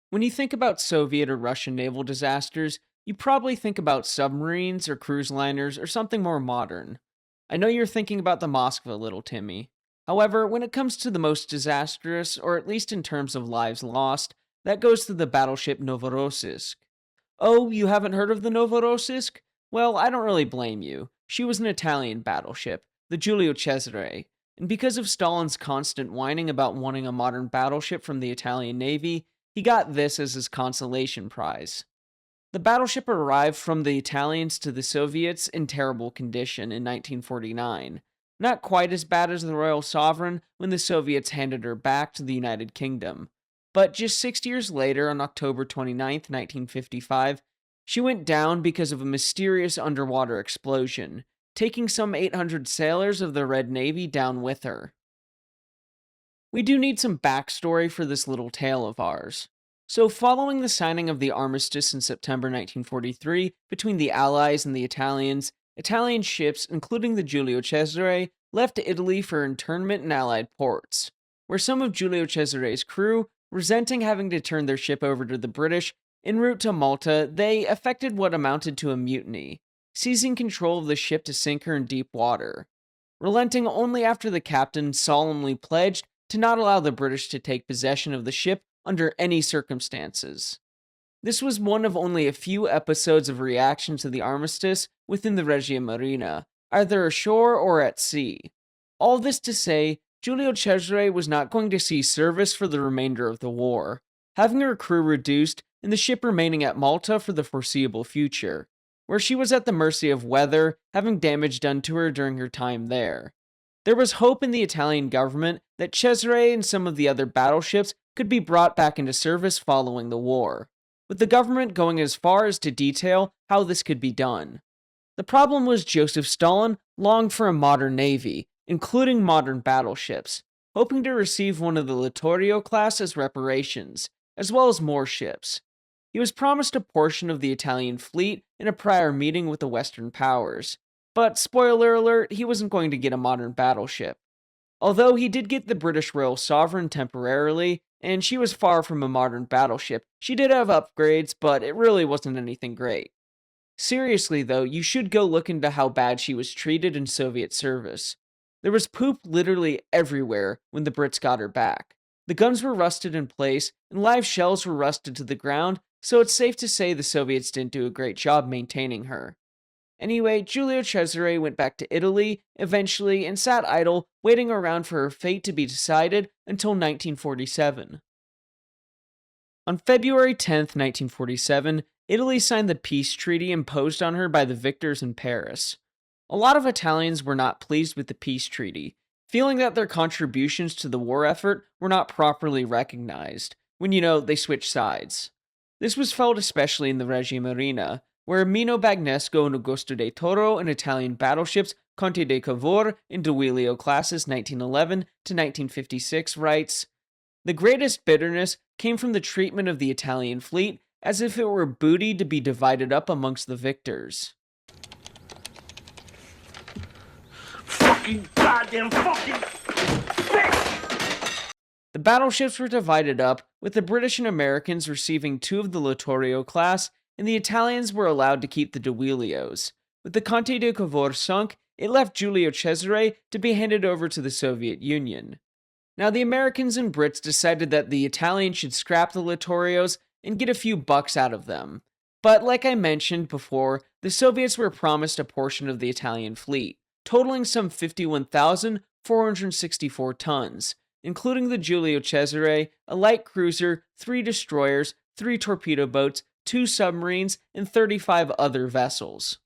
When you think about Soviet or Russian naval disasters, you probably think about submarines or cruise liners or something more modern. I know you're thinking about the Moskva, little Timmy. However, when it comes to the most disastrous, or at least in terms of lives lost, that goes to the battleship Novorossiysk. Oh, you haven't heard of the Novorossiysk? Well, I don't really blame you. She was an Italian battleship, the Giulio Cesare, and because of Stalin's constant whining about wanting a modern battleship from the Italian Navy, he got this as his consolation prize. The battleship arrived from the Italians to the Soviets in terrible condition in 1949. Not quite as bad as the Royal Sovereign when the Soviets handed her back to the United Kingdom. But just 6 years later, on October 29th, 1955, she went down because of a mysterious underwater explosion, taking some 800 sailors of the Red Navy down with her. We do need some backstory for this little tale of ours. So, following the signing of the armistice in September 1943 between the Allies and the Italians, Italian ships, including the Giulio Cesare, left Italy for internment in Allied ports, where some of Giulio Cesare's crew, resenting having to turn their ship over to the British, en route to Malta, they effected what amounted to a mutiny, seizing control of the ship to sink her in deep water, relenting only after the captain solemnly pledged to not allow the British to take possession of the ship under any circumstances. This was one of only a few episodes of reaction to the armistice within the Regia Marina, either ashore or at sea. All this to say, Giulio Cesare was not going to see service for the remainder of the war, having her crew reduced and the ship remaining at Malta for the foreseeable future, where she was at the mercy of weather, having damage done to her during her time there. There was hope in the Italian government that Cesare and some of the other battleships could be brought back into service following the war, with the government going as far as to detail how this could be done. The problem was Joseph Stalin longed for a modern navy, including modern battleships, hoping to receive one of the Littorio class as reparations, as well as more ships. He was promised a portion of the Italian fleet in a prior meeting with the Western powers, but spoiler alert, he wasn't going to get a modern battleship. Although he did get the British Royal Sovereign temporarily, and she was far from a modern battleship, she did have upgrades, but it really wasn't anything great. Seriously though, you should go look into how bad she was treated in Soviet service. There was poop literally everywhere when the Brits got her back. The guns were rusted in place, and live shells were rusted to the ground, so it's safe to say the Soviets didn't do a great job maintaining her. Anyway, Giulio Cesare went back to Italy, eventually, and sat idle, waiting around for her fate to be decided until 1947. On February 10th, 1947, Italy signed the peace treaty imposed on her by the victors in Paris. A lot of Italians were not pleased with the peace treaty, feeling that their contributions to the war effort were not properly recognized, when they switched sides. This was felt especially in the Regia Marina, where Mino Bagnesco and Augusto de Toro and Italian battleships Conte de Cavour and Duilio classes 1911 to 1956 writes, "The greatest bitterness came from the treatment of the Italian fleet as if it were booty to be divided up amongst the victors." Fucking goddamn fucking bitch! The battleships were divided up, with the British and Americans receiving two of the Littorio class, and the Italians were allowed to keep the Duilios. With the Conte de Cavour sunk, it left Giulio Cesare to be handed over to the Soviet Union. Now, the Americans and Brits decided that the Italians should scrap the Littorios and get a few bucks out of them. But like I mentioned before, the Soviets were promised a portion of the Italian fleet, totaling some 51,464 tons, including the Giulio Cesare, a light cruiser, 3 destroyers, 3 torpedo boats, 2 submarines, and 35 other vessels.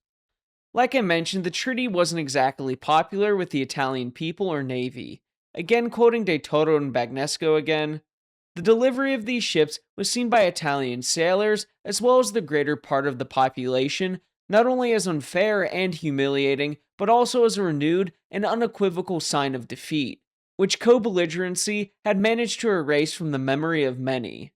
Like I mentioned, the treaty wasn't exactly popular with the Italian people or navy. Again, quoting De Toro and Bagnesco again, "The delivery of these ships was seen by Italian sailors, as well as the greater part of the population, not only as unfair and humiliating, but also as a renewed and unequivocal sign of defeat, which co-belligerency had managed to erase from the memory of many.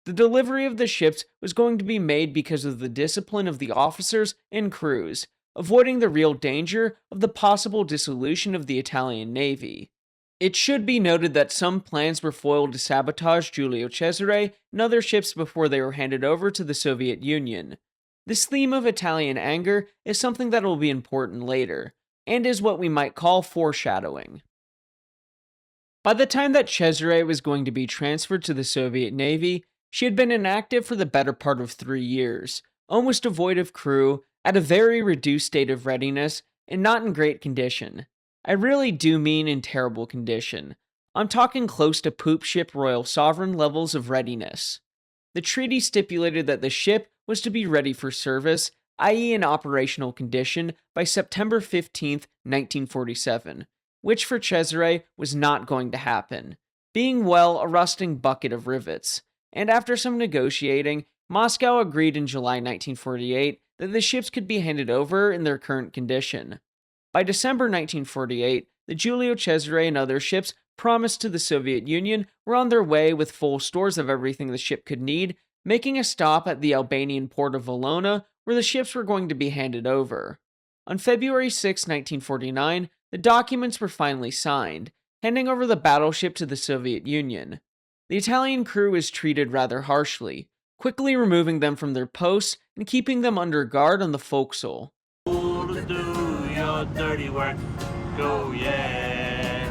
The delivery of the ships was going to be made because of the discipline of the officers and crews, avoiding the real danger of the possible dissolution of the Italian Navy. It should be noted that some plans were foiled to sabotage Giulio Cesare and other ships before they were handed over to the Soviet Union. This theme of Italian anger is something that will be important later, and is what we might call foreshadowing. By the time that Cesare was going to be transferred to the Soviet Navy, she had been inactive for the better part of 3 years, almost devoid of crew, at a very reduced state of readiness, and not in great condition. I really do mean in terrible condition. I'm talking close to poop ship Royal Sovereign levels of readiness. The treaty stipulated that the ship was to be ready for service, i.e., in operational condition, by September 15th, 1947, which for Cesare was not going to happen, being, well, a rusting bucket of rivets. And after some negotiating, Moscow agreed in July 1948 that the ships could be handed over in their current condition. By December 1948, the Giulio Cesare and other ships promised to the Soviet Union were on their way with full stores of everything the ship could need, making a stop at the Albanian port of Valona, where the ships were going to be handed over. On February 6, 1949, the documents were finally signed, handing over the battleship to the Soviet Union. The Italian crew was treated rather harshly, quickly removing them from their posts and keeping them under guard on the forecastle. Do your dirty work, go yeah.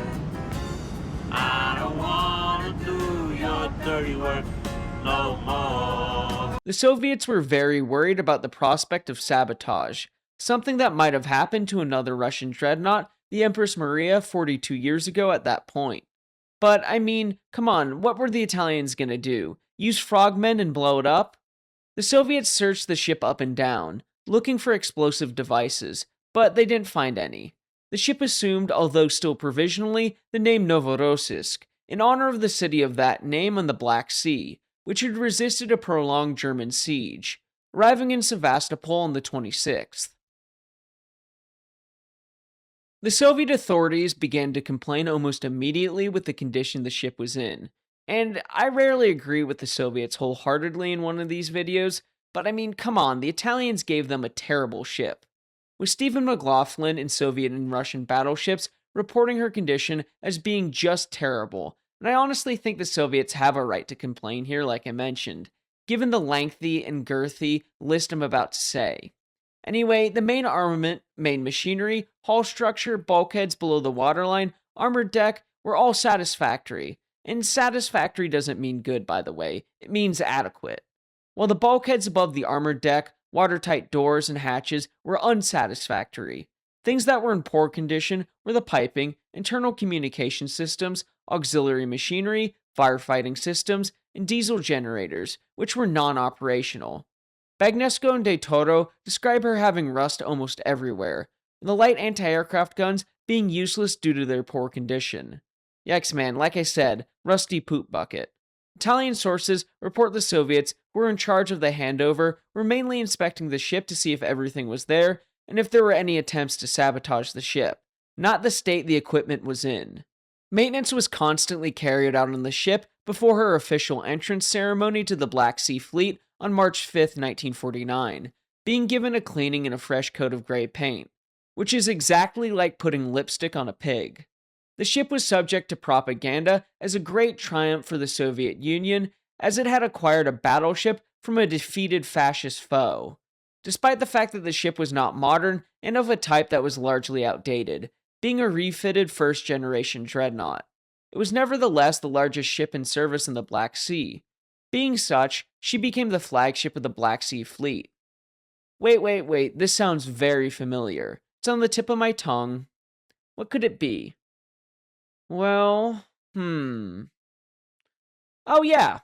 I don't wanna do your dirty work no more. The Soviets were very worried about the prospect of sabotage, something that might have happened to another Russian dreadnought, the Empress Maria, 42 years ago at that point. But, I mean, come on, what were the Italians gonna do? Use frogmen and blow it up? The Soviets searched the ship up and down, looking for explosive devices, but they didn't find any. The ship assumed, although still provisionally, the name Novorossiysk, in honor of the city of that name on the Black Sea, which had resisted a prolonged German siege, arriving in Sevastopol on the 26th. The Soviet authorities began to complain almost immediately with the condition the ship was in, and I rarely agree with the Soviets wholeheartedly in one of these videos, but I mean, come on, the Italians gave them a terrible ship. With Stephen McLaughlin in Soviet and Russian battleships reporting her condition as being just terrible, and I honestly think the Soviets have a right to complain here, like I mentioned, given the lengthy and girthy list I'm about to say. Anyway, the main armament, main machinery, hull structure, bulkheads below the waterline, armored deck were all satisfactory. And satisfactory doesn't mean good, by the way, it means adequate. While the bulkheads above the armored deck, watertight doors, and hatches were unsatisfactory. Things that were in poor condition were the piping, internal communication systems, auxiliary machinery, firefighting systems, and diesel generators, which were non-operational. Bagnesco and De Toro describe her having rust almost everywhere, and the light anti-aircraft guns being useless due to their poor condition. Yikes, man, like I said, rusty poop bucket. Italian sources report the Soviets, who were in charge of the handover, were mainly inspecting the ship to see if everything was there, and if there were any attempts to sabotage the ship, not the state the equipment was in. Maintenance was constantly carried out on the ship before her official entrance ceremony to the Black Sea Fleet on March 5th, 1949, being given a cleaning and a fresh coat of gray paint, which is exactly like putting lipstick on a pig. The ship was subject to propaganda as a great triumph for the Soviet Union, as it had acquired a battleship from a defeated fascist foe, despite the fact that the ship was not modern and of a type that was largely outdated, being a refitted first-generation dreadnought. It was nevertheless the largest ship in service in the Black Sea. Being such, she became the flagship of the Black Sea Fleet. Wait, this sounds very familiar. It's on the tip of my tongue. What could it be? Well, Oh yeah.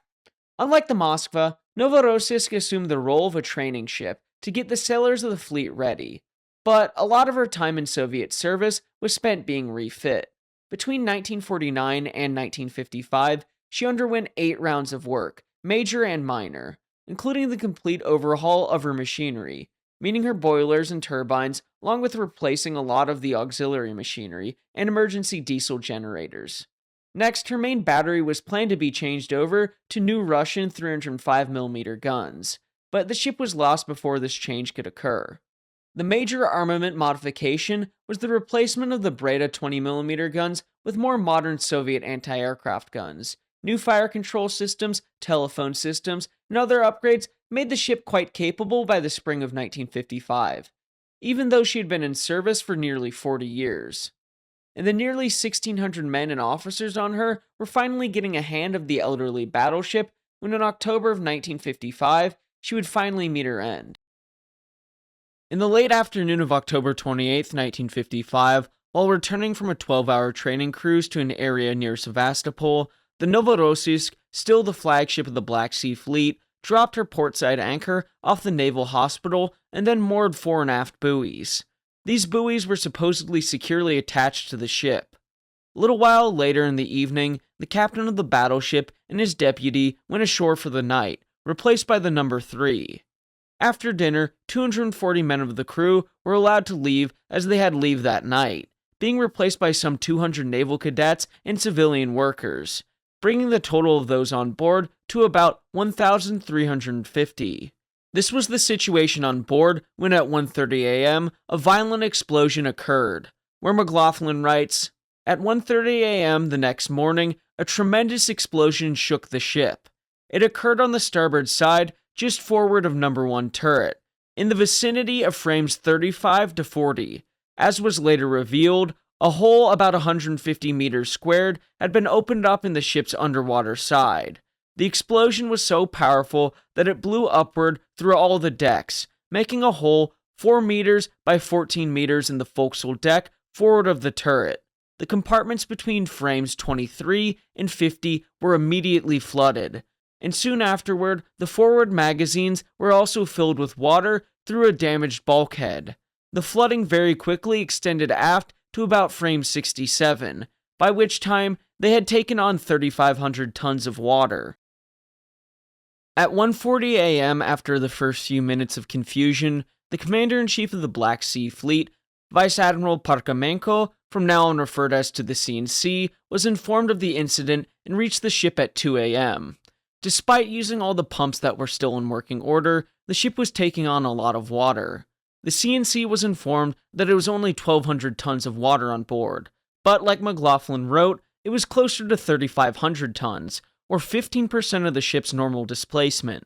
Unlike the Moskva, Novorossiysk assumed the role of a training ship to get the sailors of the fleet ready, but a lot of her time in Soviet service was spent being refit. Between 1949 and 1955, she underwent 8 rounds of work, major and minor, including the complete overhaul of her machinery, meaning her boilers and turbines, along with replacing a lot of the auxiliary machinery and emergency diesel generators. Next, her main battery was planned to be changed over to new Russian 305mm guns, but the ship was lost before this change could occur. The major armament modification was the replacement of the Breda 20mm guns with more modern Soviet anti-aircraft guns. New fire control systems, telephone systems, and other upgrades made the ship quite capable by the spring of 1955, even though she had been in service for nearly 40 years. And the nearly 1,600 men and officers on her were finally getting a hand of the elderly battleship when in October of 1955, she would finally meet her end. In the late afternoon of October 28, 1955, while returning from a 12-hour training cruise to an area near Sevastopol, the Novorossiysk, still the flagship of the Black Sea Fleet, dropped her portside anchor off the naval hospital and then moored fore and aft buoys. These buoys were supposedly securely attached to the ship. A little while later in the evening, the captain of the battleship and his deputy went ashore for the night, replaced by the number 3. After dinner, 240 men of the crew were allowed to leave as they had leave that night, being replaced by some 200 naval cadets and civilian workers, bringing the total of those on board to about 1,350. This was the situation on board when at 1:30 a.m. a violent explosion occurred, where McLaughlin writes, "At 1:30 a.m. the next morning, a tremendous explosion shook the ship. It occurred on the starboard side, just forward of number 1 turret, in the vicinity of frames 35 to 40. As was later revealed, a hole about 150 meters squared had been opened up in the ship's underwater side. The explosion was so powerful that it blew upward through all the decks, making a hole 4 meters by 14 meters in the forecastle deck forward of the turret. The compartments between frames 23 and 50 were immediately flooded, and soon afterward, the forward magazines were also filled with water through a damaged bulkhead. The flooding very quickly extended aft to about frame 67, by which time they had taken on 3,500 tons of water. At 1:40 a.m., after the first few minutes of confusion, the commander-in-chief of the Black Sea Fleet, Vice Admiral Parkhomenko, from now on referred as to the CNC, was informed of the incident and reached the ship at 2 a.m. Despite using all the pumps that were still in working order, the ship was taking on a lot of water. The CNC was informed that it was only 1,200 tons of water on board, but like McLaughlin wrote, it was closer to 3,500 tons, or 15% of the ship's normal displacement.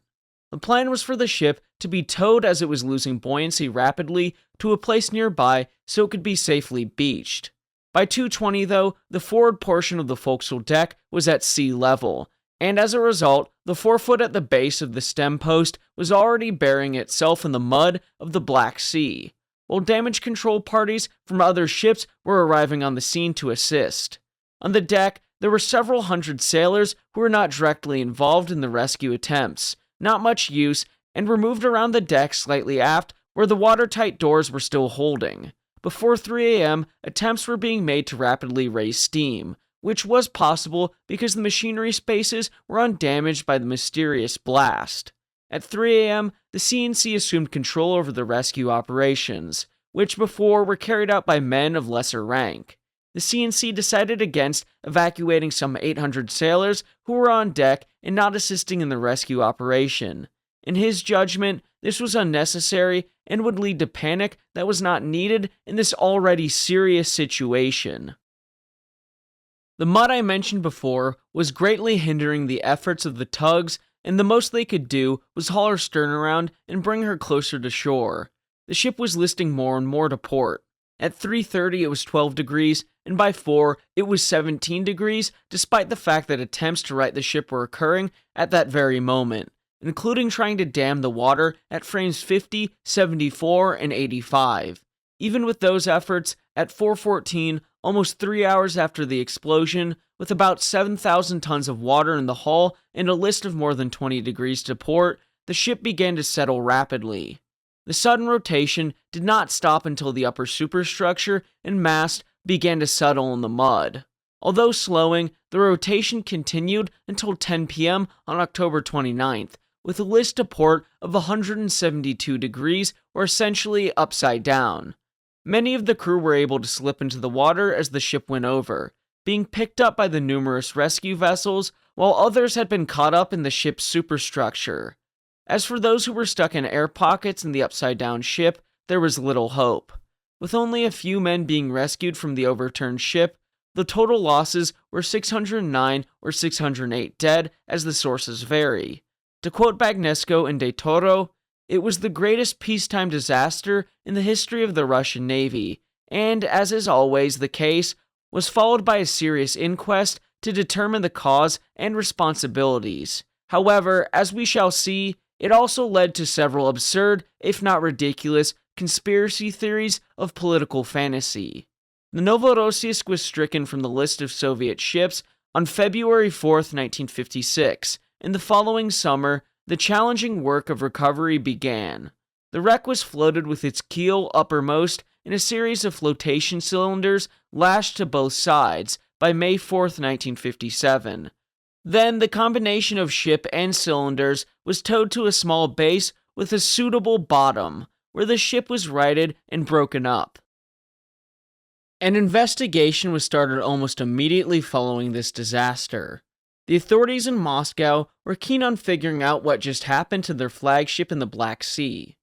The plan was for the ship to be towed as it was losing buoyancy rapidly to a place nearby so it could be safely beached. By 2:20 though, the forward portion of the forecastle deck was at sea level, and as a result, the forefoot at the base of the stem post was already burying itself in the mud of the Black Sea, while damage control parties from other ships were arriving on the scene to assist. On the deck, there were several hundred sailors who were not directly involved in the rescue attempts, not much use, and were moved around the deck slightly aft where the watertight doors were still holding. Before 3 a.m., attempts were being made to rapidly raise steam, which was possible because the machinery spaces were undamaged by the mysterious blast. At 3 a.m., the CNC assumed control over the rescue operations, which before were carried out by men of lesser rank. The CNC decided against evacuating some 800 sailors who were on deck and not assisting in the rescue operation. In his judgment, this was unnecessary and would lead to panic that was not needed in this already serious situation. The mud I mentioned before was greatly hindering the efforts of the tugs, and the most they could do was haul her stern around and bring her closer to shore. The ship was listing more and more to port. At 3:30 it was 12 degrees, and by 4 it was 17 degrees, despite the fact that attempts to right the ship were occurring at that very moment, including trying to dam the water at frames 50, 74, and 85. Even with those efforts, at 4:14, almost 3 hours after the explosion, with about 7,000 tons of water in the hull and a list of more than 20 degrees to port, the ship began to settle rapidly. The sudden rotation did not stop until the upper superstructure and mast began to settle in the mud. Although slowing, the rotation continued until 10 p.m. on October 29th, with a list to port of 172 degrees, or essentially upside down. Many of the crew were able to slip into the water as the ship went over, being picked up by the numerous rescue vessels, while others had been caught up in the ship's superstructure. As for those who were stuck in air pockets in the upside-down ship, there was little hope. With only a few men being rescued from the overturned ship, the total losses were 609 or 608 dead, as the sources vary. To quote Bagnesco and De Toro, it was the greatest peacetime disaster in the history of the Russian Navy, and, as is always the case, was followed by a serious inquest to determine the cause and responsibilities. However, as we shall see, it also led to several absurd, if not ridiculous, conspiracy theories of political fantasy. The Novorossiysk was stricken from the list of Soviet ships on February 4, 1956. In the following summer, the challenging work of recovery began. The wreck was floated with its keel uppermost in a series of flotation cylinders lashed to both sides by May 4, 1957. Then the combination of ship and cylinders was towed to a small base with a suitable bottom, where the ship was righted and broken up. An investigation was started almost immediately following this disaster. The authorities in Moscow were keen on figuring out what just happened to their flagship in the Black Sea.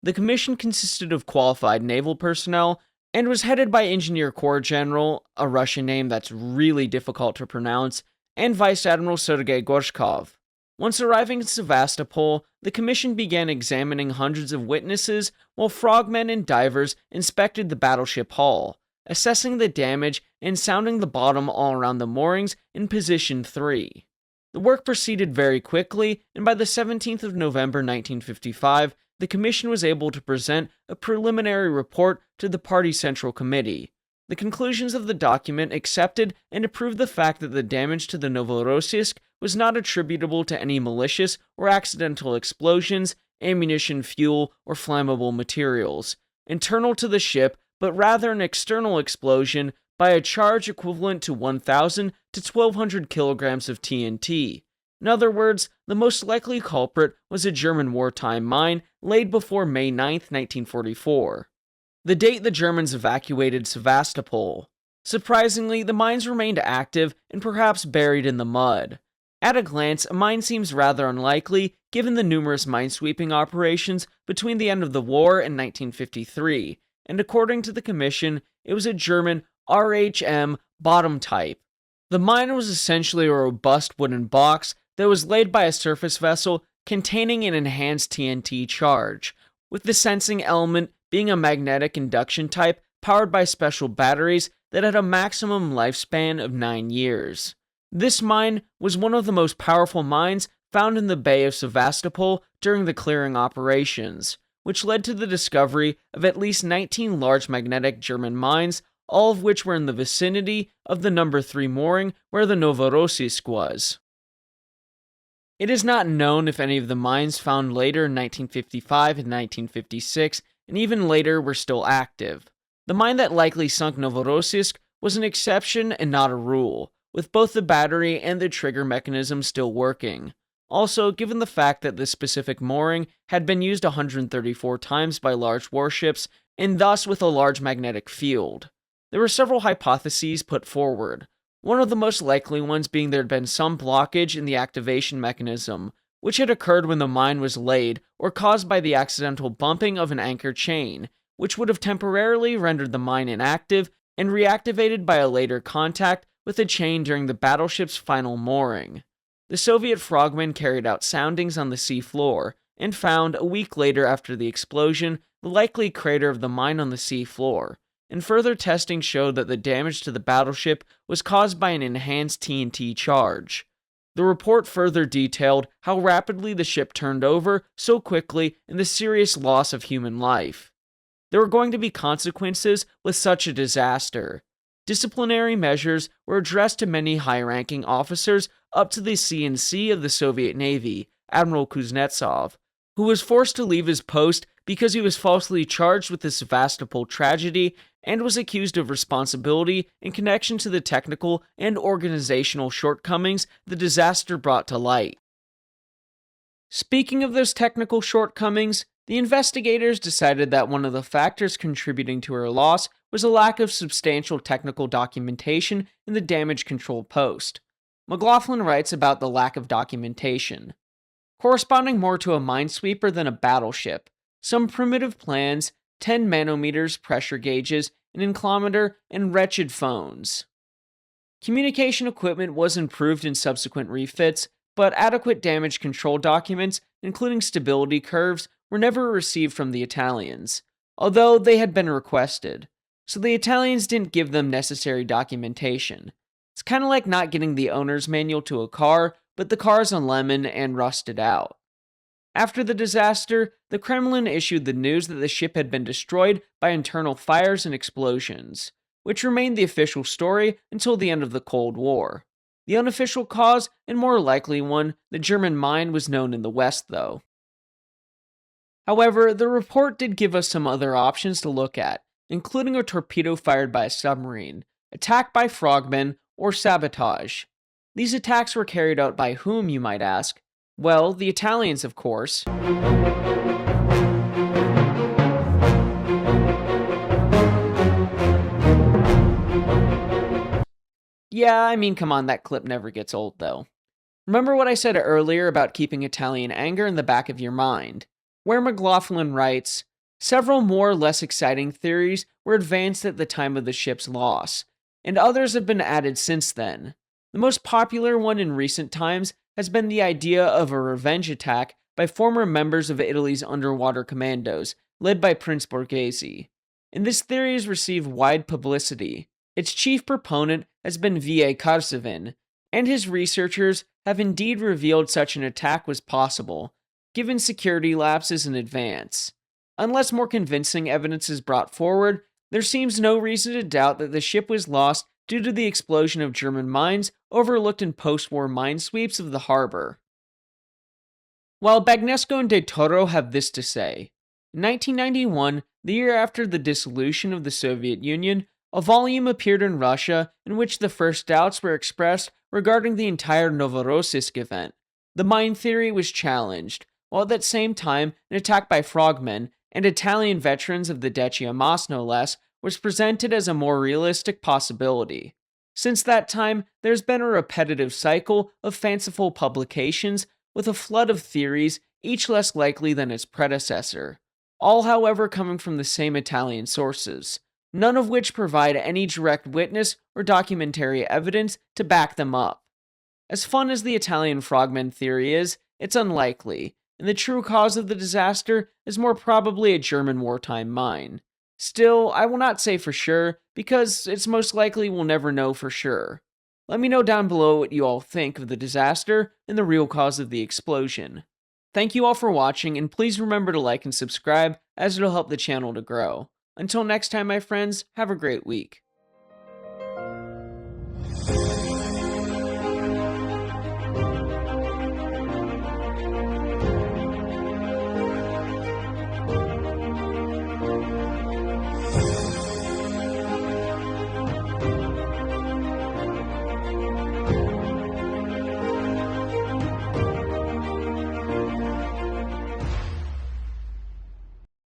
The commission consisted of qualified naval personnel and was headed by Engineer Corps General, a Russian name that's really difficult to pronounce, and Vice Admiral Sergei Gorshkov. Once arriving in Sevastopol, the commission began examining hundreds of witnesses while frogmen and divers inspected the battleship hull, assessing the damage and sounding the bottom all around the moorings in position 3. The work proceeded very quickly, and by the 17th of November 1955, the commission was able to present a preliminary report to the Party Central Committee. The conclusions of the document accepted and approved the fact that the damage to the Novorossiysk was not attributable to any malicious or accidental explosions, ammunition, fuel, or flammable materials internal to the ship, but rather an external explosion by a charge equivalent to 1,000 to 1,200 kilograms of TNT. In other words, the most likely culprit was a German wartime mine laid before May 9, 1944. The date the Germans evacuated Sevastopol. Surprisingly, the mines remained active and perhaps buried in the mud. At a glance, a mine seems rather unlikely given the numerous minesweeping operations between the end of the war and 1953, and according to the Commission, it was a German RHM bottom type. The mine was essentially a robust wooden box that was laid by a surface vessel containing an enhanced TNT charge, with the sensing element being a magnetic induction type powered by special batteries that had a maximum lifespan of 9 years. This mine was one of the most powerful mines found in the Bay of Sevastopol during the clearing operations, which led to the discovery of at least 19 large magnetic German mines, all of which were in the vicinity of the number 3 mooring where the Novorossiysk was. It is not known if any of the mines found later in 1955 and 1956 and even later were still active. The mine that likely sunk Novorossiysk was an exception and not a rule, with both the battery and the trigger mechanism still working. Also, given the fact that this specific mooring had been used 134 times by large warships, and thus with a large magnetic field. There were several hypotheses put forward, one of the most likely ones being there had been some blockage in the activation mechanism, which had occurred when the mine was laid or caused by the accidental bumping of an anchor chain, which would have temporarily rendered the mine inactive and reactivated by a later contact with the chain during the battleship's final mooring. The Soviet frogmen carried out soundings on the sea floor and found, a week later after the explosion, the likely crater of the mine on the sea floor, and further testing showed that the damage to the battleship was caused by an enhanced TNT charge. The report further detailed how rapidly the ship turned over so quickly and the serious loss of human life. There were going to be consequences with such a disaster. Disciplinary measures were addressed to many high-ranking officers up to the CNC of the Soviet Navy, Admiral Kuznetsov, who was forced to leave his post because he was falsely charged with the Sevastopol tragedy and was accused of responsibility in connection to the technical and organizational shortcomings the disaster brought to light. Speaking of those technical shortcomings, the investigators decided that one of the factors contributing to her loss was a lack of substantial technical documentation in the damage control post. McLaughlin writes about the lack of documentation. Corresponding more to a minesweeper than a battleship, some primitive plans, 10 manometers pressure gauges, an inclometer, and wretched phones. Communication equipment was improved in subsequent refits, but adequate damage control documents, including stability curves, were never received from the Italians, although they had been requested, so the Italians didn't give them necessary documentation. It's kind of like not getting the owner's manual to a car, but the car's on lemon and rusted out. After the disaster, the Kremlin issued the news that the ship had been destroyed by internal fires and explosions, which remained the official story until the end of the Cold War. The unofficial cause, and more likely one, the German mine, was known in the West, though. However, the report did give us some other options to look at, including a torpedo fired by a submarine, attack by frogmen, or sabotage. These attacks were carried out by whom, you might ask? Well, the Italians, of course. Yeah, I mean, come on, that clip never gets old, though. Remember what I said earlier about keeping Italian anger in the back of your mind? Where McLaughlin writes, several more or less exciting theories were advanced at the time of the ship's loss, and others have been added since then. The most popular one in recent times has been the idea of a revenge attack by former members of Italy's underwater commandos, led by Prince Borghese. And this theory has received wide publicity. Its chief proponent has been V.A. Karsavin, and his researchers have indeed revealed such an attack was possible, given security lapses in advance. Unless more convincing evidence is brought forward, there seems no reason to doubt that the ship was lost due to the explosion of German mines overlooked in post-war mine sweeps of the harbor. While Bagnesco and De Toro have this to say, in 1991, the year after the dissolution of the Soviet Union, a volume appeared in Russia in which the first doubts were expressed regarding the entire Novorossiysk event. The mine theory was challenged, while at that same time, an attack by frogmen and Italian veterans of the Deccia Mas no less was presented as a more realistic possibility. Since that time, there's been a repetitive cycle of fanciful publications with a flood of theories, each less likely than its predecessor, all however coming from the same Italian sources, none of which provide any direct witness or documentary evidence to back them up. As fun as the Italian frogmen theory is, it's unlikely, and the true cause of the disaster is more probably a German wartime mine. Still, I will not say for sure, because it's most likely we'll never know for sure. Let me know down below what you all think of the disaster and the real cause of the explosion. Thank you all for watching, and please remember to like and subscribe, as it'll help the channel to grow. Until next time, my friends, have a great week.